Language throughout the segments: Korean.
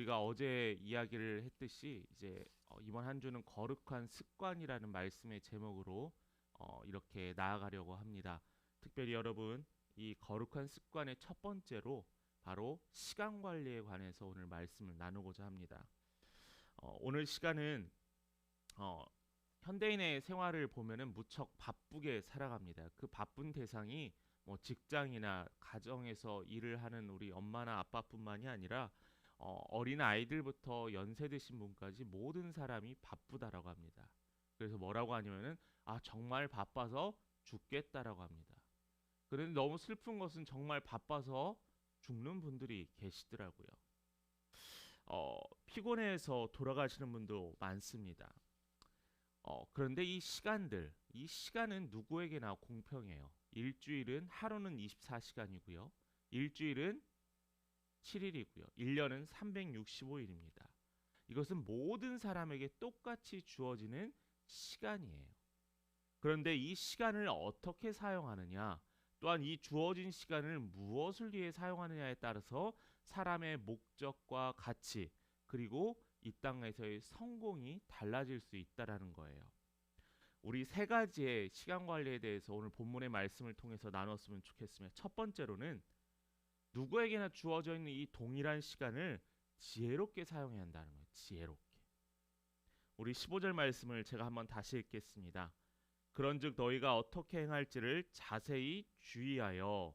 우리가 어제 이야기를 했듯이 이제 이번 한 주는 거룩한 습관이라는 말씀의 제목으로 이렇게 나아가려고 합니다. 특별히 여러분, 이 거룩한 습관의 첫 번째로 바로 시간 관리에 관해서 오늘 말씀을 나누고자 합니다. 오늘 시간은 어, 현대인의 생활을 보면은 무척 바쁘게 살아갑니다. 그 바쁜 대상이 뭐 직장이나 가정에서 일을 하는 우리 엄마나 아빠뿐만이 아니라 어린 아이들부터 연세 드신 분까지 모든 사람이 바쁘다라고 합니다. 그래서 뭐라고 하냐면은 정말 바빠서 죽겠다라고 합니다. 그런데 너무 슬픈 것은 정말 바빠서 죽는 분들이 계시더라고요. 피곤해서 돌아가시는 분도 많습니다. 그런데 이 시간은 누구에게나 공평해요. 일주일은 하루는 24시간이고요. 일주일은 7일이고요. 1년은 365일입니다. 이것은 모든 사람에게 똑같이 주어지는 시간이에요. 그런데 이 시간을 어떻게 사용하느냐, 또한 이 주어진 시간을 무엇을 위해 사용하느냐에 따라서 사람의 목적과 가치, 그리고 이 땅에서의 성공이 달라질 수 있다라는 거예요. 우리 세 가지의 시간 관리에 대해서 오늘 본문의 말씀을 통해서 나눴으면 좋겠습니다. 첫 번째로는 누구에게나 주어져 있는 이 동일한 시간을 지혜롭게 사용해야 한다는 거예요. 지혜롭게. 우리 15절 말씀을 제가 한번 다시 읽겠습니다. 그런즉 너희가 어떻게 행할지를 자세히 주의하여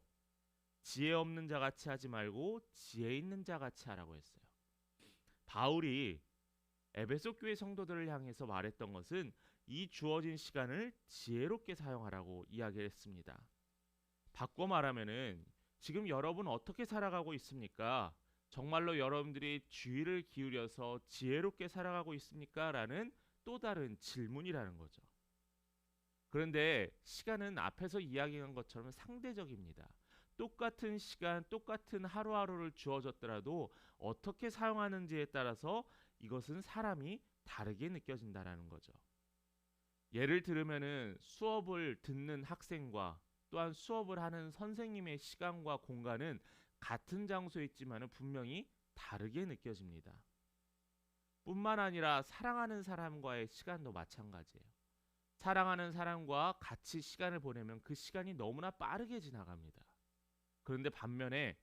지혜 없는 자 같이 하지 말고 지혜 있는 자 같이 하라고 했어요. 바울이 에베소 교회 성도들을 향해서 말했던 것은 이 주어진 시간을 지혜롭게 사용하라고 이야기했습니다. 바꿔 말하면은 지금 여러분 어떻게 살아가고 있습니까? 정말로 여러분들이 주의를 기울여서 지혜롭게 살아가고 있습니까? 라는 또 다른 질문이라는 거죠. 그런데 시간은 앞에서 이야기한 것처럼 상대적입니다. 똑같은 시간, 똑같은 하루하루를 주어졌더라도 어떻게 사용하는지에 따라서 이것은 사람이 다르게 느껴진다라는 거죠. 예를 들면은 수업을 듣는 학생과 또한 수업을 하는 선생님의 시간과 공간은 같은 장소에 있지만은 분명히 다르게 느껴집니다. 뿐만 아니라 사랑하는 사람과의 시간도 마찬가지예요. 사랑하는 사람과 같이 시간을 보내면 그 시간이 너무나 빠르게 지나갑니다. 그런데 반면에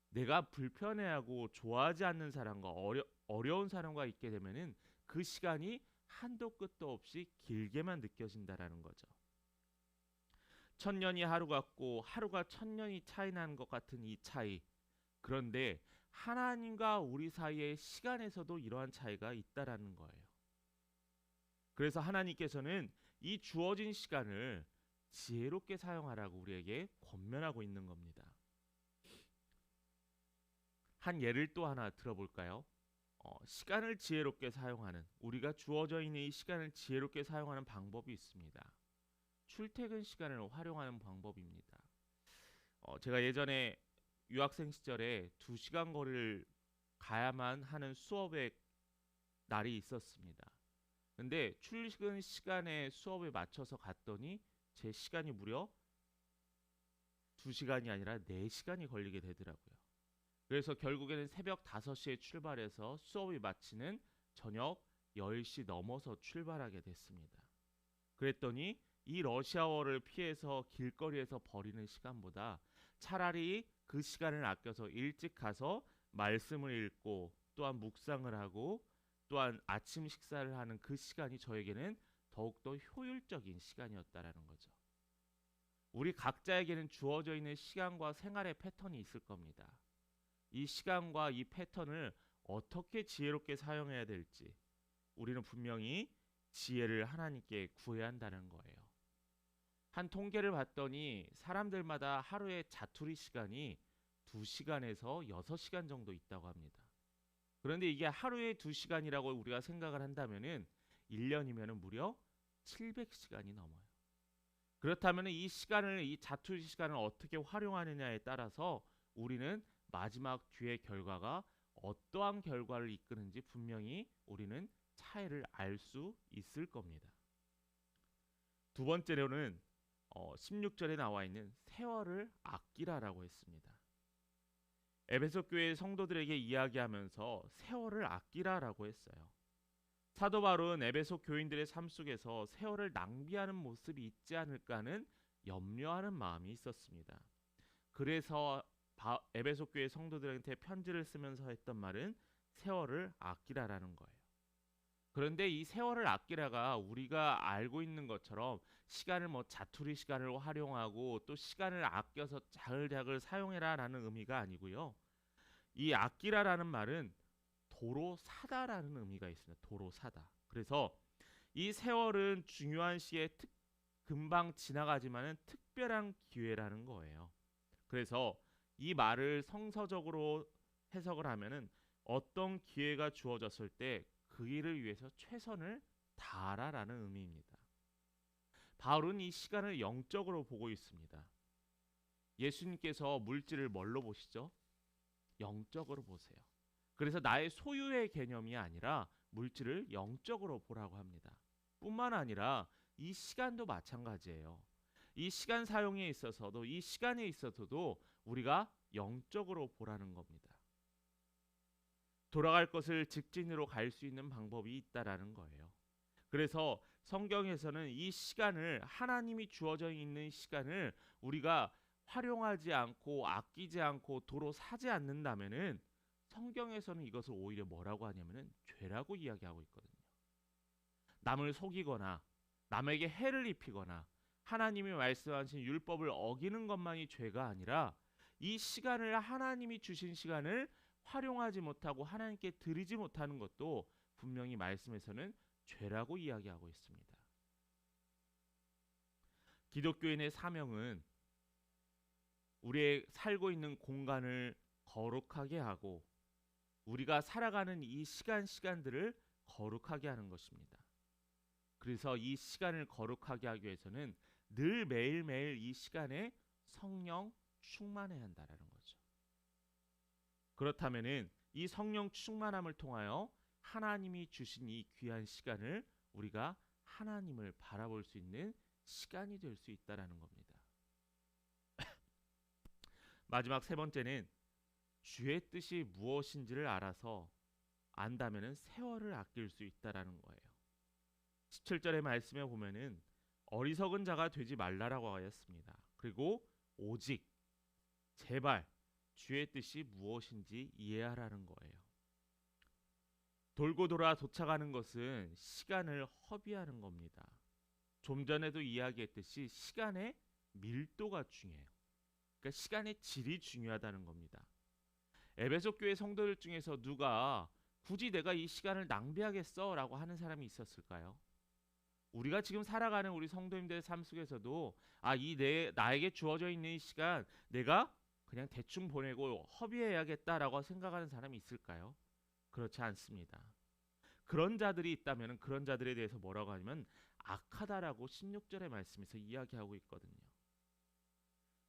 내가 불편해하고 좋아하지 않는 사람과 어려운 사람과 있게 되면은 그 시간이 한도 끝도 없이 길게만 느껴진다라는 거죠. 천년이 하루 같고 하루가 천년이 차이 나는 것 같은 이 차이. 그런데 하나님과 우리 사이의 시간에서도 이러한 차이가 있다라는 거예요. 그래서 하나님께서는 이 주어진 시간을 지혜롭게 사용하라고 우리에게 권면하고 있는 겁니다. 한 예를 또 하나 들어볼까요? 시간을 지혜롭게 사용하는, 우리가 주어져 있는 이 시간을 지혜롭게 사용하는 방법이 있습니다. 출퇴근 시간을 활용하는 방법입니다. 제가 예전에 유학생 시절에 2시간 거리를 가야만 하는 수업의 날이 있었습니다. 근데 출근 시간에 수업에 맞춰서 갔더니 제 시간이 무려 2시간이 아니라 4시간이 걸리게 되더라고요. 그래서 결국에는 새벽 5시에 출발해서 수업이 마치는 저녁 10시 넘어서 출발하게 됐습니다. 그랬더니 이 러시아워를 피해서 길거리에서 버리는 시간보다 차라리 그 시간을 아껴서 일찍 가서 말씀을 읽고 또한 묵상을 하고 또한 아침 식사를 하는 그 시간이 저에게는 더욱더 효율적인 시간이었다라는 거죠. 우리 각자에게는 주어져 있는 시간과 생활의 패턴이 있을 겁니다. 이 시간과 이 패턴을 어떻게 지혜롭게 사용해야 될지 우리는 분명히 지혜를 하나님께 구해야 한다는 거예요. 한 통계를 봤더니 사람들마다 하루의 자투리 시간이 2시간에서 6시간 정도 있다고 합니다. 그런데 이게 하루에 2시간이라고 우리가 생각을 한다면은 1년이면은 무려 700시간이 넘어요. 그렇다면 이 시간을, 이 자투리 시간을 어떻게 활용하느냐에 따라서 우리는 마지막 뒤의 결과가 어떠한 결과를 이끄는지 분명히 우리는 차이를 알 수 있을 겁니다. 두 번째로는 16절에 나와 있는 세월을 아끼라라고 했습니다. 에베소 교회 성도들에게 이야기하면서 세월을 아끼라라고 했어요. 사도 바울은 에베소 교인들의 삶 속에서 세월을 낭비하는 모습이 있지 않을까 하는 염려하는 마음이 있었습니다. 그래서 에베소 교회 성도들한테 편지를 쓰면서 했던 말은 세월을 아끼라라는 거예요. 그런데 이 세월을 아끼라가 우리가 알고 있는 것처럼 시간을 뭐 자투리 시간을 활용하고 또 시간을 아껴서 자글자글 사용해라라는 의미가 아니고요. 이 아끼라라는 말은 도로 사다라는 의미가 있습니다. 도로 사다. 그래서 이 세월은 중요한 시에 금방 지나가지만은 특별한 기회라는 거예요. 그래서 이 말을 성서적으로 해석을 하면은 어떤 기회가 주어졌을 때 그 일을 위해서 최선을 다하라라는 의미입니다. 바울은 이 시간을 영적으로 보고 있습니다. 예수님께서 물질을 뭘로 보시죠? 영적으로 보세요. 그래서 나의 소유의 개념이 아니라 물질을 영적으로 보라고 합니다. 뿐만 아니라 이 시간도 마찬가지예요. 이 시간 사용에 있어서도 이 시간에 있어서도 우리가 영적으로 보라는 겁니다. 돌아갈 것을 직진으로 갈 수 있는 방법이 있다라는 거예요. 그래서 성경에서는 이 시간을 하나님이 주어져 있는 시간을 우리가 활용하지 않고 아끼지 않고 도로 사지 않는다면은 성경에서는 이것을 오히려 뭐라고 하냐면은 죄라고 이야기하고 있거든요. 남을 속이거나 남에게 해를 입히거나 하나님이 말씀하신 율법을 어기는 것만이 죄가 아니라 이 시간을 하나님이 주신 시간을 활용하지 못하고 하나님께 드리지 못하는 것도 분명히 말씀에서는 죄라고 이야기하고 있습니다. 기독교인의 사명은 우리의 살고 있는 공간을 거룩하게 하고 우리가 살아가는 이 시간들을 거룩하게 하는 것입니다. 그래서 이 시간을 거룩하게 하기 위해서는 늘 매일매일 이 시간에 성령 충만해야 한다라는 거죠. 그렇다면은 이 성령 충만함을 통하여 하나님이 주신 이 귀한 시간을 우리가 하나님을 바라볼 수 있는 시간이 될 수 있다라는 겁니다. 마지막 세 번째는 주의 뜻이 무엇인지를 알아서 안다면은 세월을 아낄 수 있다라는 거예요. 17절의 말씀에 보면은 어리석은 자가 되지 말라라고 하였습니다. 그리고 오직 제발 주의 뜻이 무엇인지 이해하라는 거예요. 돌고 돌아 도착하는 것은 시간을 허비하는 겁니다. 좀 전에도 이야기했듯이 시간의 밀도가 중요해요. 그러니까 시간의 질이 중요하다는 겁니다. 에베소 교회 성도들 중에서 누가 굳이 내가 이 시간을 낭비하겠어 라고 하는 사람이 있었을까요? 우리가 지금 살아가는 우리 성도님들의 삶 속에서도 나에게 주어져 있는 이 시간 내가 그냥 대충 보내고 허비해야겠다라고 생각하는 사람이 있을까요? 그렇지 않습니다. 그런 자들이 있다면 그런 자들에 대해서 뭐라고 하냐면 악하다라고 16절의 말씀에서 이야기하고 있거든요.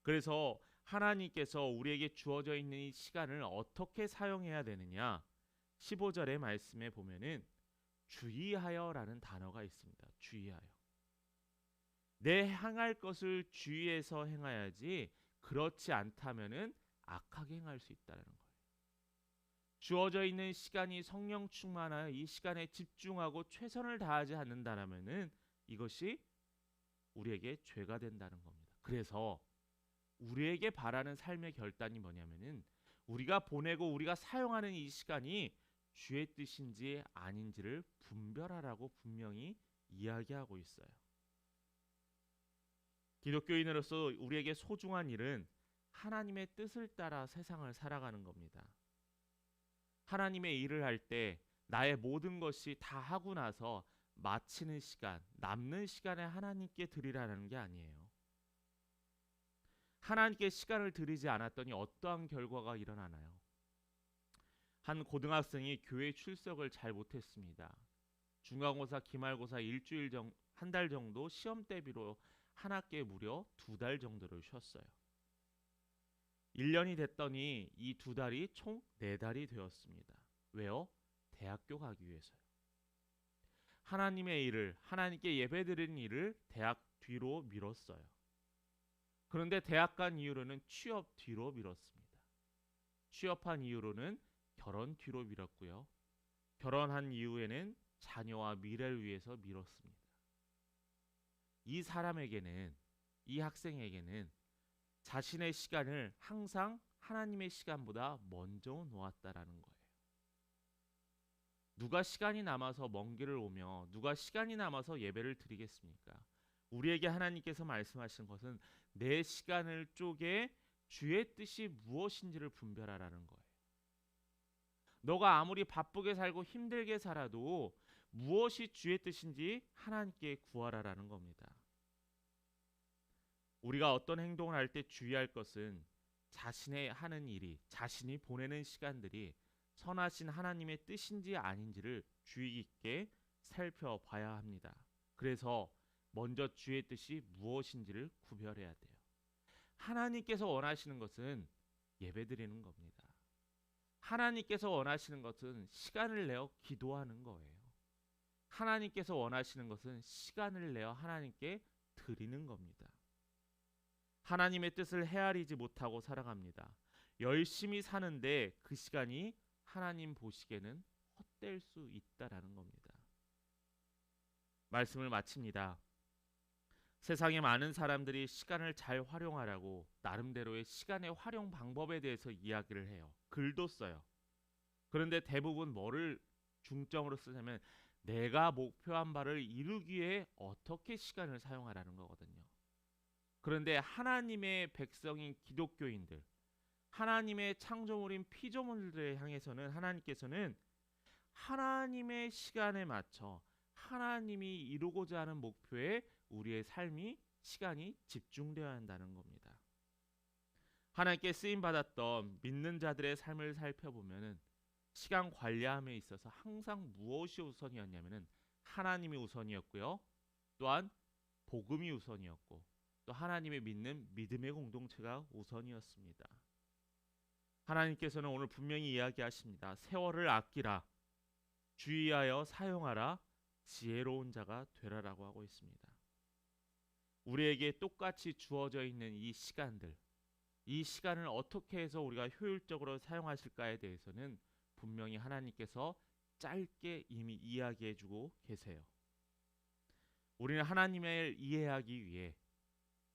그래서 하나님께서 우리에게 주어져 있는 이 시간을 어떻게 사용해야 되느냐? 15절의 말씀에 보면은 주의하여라는 단어가 있습니다. 주의하여. 내 행할 것을 주의해서 행해야지 그렇지 않다면은 악하게 행할 수 있다는 거예요. 주어져 있는 시간이 성령 충만하여 이 시간에 집중하고 최선을 다하지 않는다라면은 이것이 우리에게 죄가 된다는 겁니다. 그래서 우리에게 바라는 삶의 결단이 뭐냐면은 우리가 보내고 우리가 사용하는 이 시간이 주의 뜻인지 아닌지를 분별하라고 분명히 이야기하고 있어요. 기독교인으로서 우리에게 소중한 일은 하나님의 뜻을 따라 세상을 살아가는 겁니다. 하나님의 일을 할 때 나의 모든 것이 다 하고 나서 마치는 시간, 남는 시간에 하나님께 드리라는 게 아니에요. 하나님께 시간을 드리지 않았더니 어떠한 결과가 일어나나요? 한 고등학생이 교회 출석을 잘 못했습니다. 중간고사, 기말고사 한 달 정도 시험 대비로 한 학기에 무려 2달 정도를 쉬었어요. 1년이 됐더니 이 2달이 총 4달이 되었습니다. 왜요? 대학교 가기 위해서요. 하나님의 일을, 하나님께 예배드리는 일을 대학 뒤로 미뤘어요. 그런데 대학 간 이후로는 취업 뒤로 미뤘습니다. 취업한 이후로는 결혼 뒤로 미뤘고요. 결혼한 이후에는 자녀와 미래를 위해서 미뤘습니다. 이 사람에게는, 이 학생에게는 자신의 시간을 항상 하나님의 시간보다 먼저 놓았다라는 거예요. 누가 시간이 남아서 먼 길을 오며 누가 시간이 남아서 예배를 드리겠습니까? 우리에게 하나님께서 말씀하신 것은 내 시간을 쪼개 주의 뜻이 무엇인지를 분별하라는 거예요. 너가 아무리 바쁘게 살고 힘들게 살아도 무엇이 주의 뜻인지 하나님께 구하라라는 겁니다. 우리가 어떤 행동을 할 때 주의할 것은 자신의 하는 일이, 자신이 보내는 시간들이 선하신 하나님의 뜻인지 아닌지를 주의 깊게 살펴봐야 합니다. 그래서 먼저 주의 뜻이 무엇인지를 구별해야 돼요. 하나님께서 원하시는 것은 예배드리는 겁니다. 하나님께서 원하시는 것은 시간을 내어 기도하는 거예요. 하나님께서 원하시는 것은 시간을 내어 하나님께 드리는 겁니다. 하나님의 뜻을 헤아리지 못하고 살아갑니다. 열심히 사는데 그 시간이 하나님 보시기에는 헛될 수 있다라는 겁니다. 말씀을 마칩니다. 세상에 많은 사람들이 시간을 잘 활용하라고 나름대로의 시간의 활용 방법에 대해서 이야기를 해요. 글도 써요. 그런데 대부분 뭐를 중점으로 쓰냐면 내가 목표한 바를 이루기 위해 어떻게 시간을 사용하라는 거거든요. 그런데 하나님의 백성인 기독교인들, 하나님의 창조물인 피조물들에 향해서는 하나님께서는 하나님의 시간에 맞춰 하나님이 이루고자 하는 목표에 우리의 삶이 시간이 집중되어야 한다는 겁니다. 하나님께 쓰임 받았던 믿는 자들의 삶을 살펴보면은 시간 관리함에 있어서 항상 무엇이 우선이었냐면은 하나님이 우선이었고요. 또한 복음이 우선이었고 또 하나님의 믿는 믿음의 공동체가 우선이었습니다. 하나님께서는 오늘 분명히 이야기하십니다. 세월을 아끼라. 주의하여 사용하라. 지혜로운 자가 되라라고 하고 있습니다. 우리에게 똑같이 주어져 있는 이 시간들, 이 시간을 어떻게 해서 우리가 효율적으로 사용하실까에 대해서는 분명히 하나님께서 짧게 이미 이야기해주고 계세요. 우리는 하나님을 이해하기 위해,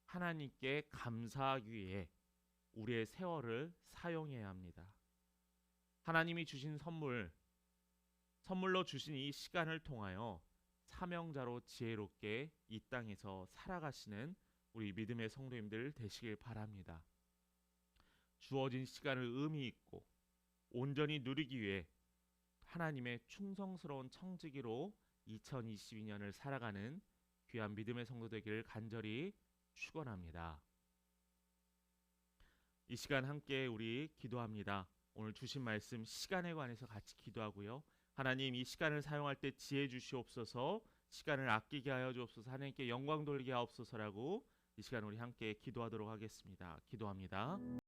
하나님께 감사하기 위해 우리의 세월을 사용해야 합니다. 하나님이 주신 선물로 주신 이 시간을 통하여 사명자로 지혜롭게 이 땅에서 살아가시는 우리 믿음의 성도님들 되시길 바랍니다. 주어진 시간을 의미 있고 온전히 누리기 위해 하나님의 충성스러운 청지기로 2022년을 살아가는 귀한 믿음의 성도 되기를 간절히 축원합니다. 이 시간 함께 우리 기도합니다. 오늘 주신 말씀 시간에 관해서 같이 기도하고요. 하나님 이 시간을 사용할 때 지혜 주시옵소서, 시간을 아끼게 하여 주옵소서, 하나님께 영광 돌리게 하옵소서라고 이 시간 우리 함께 기도하도록 하겠습니다. 기도합니다.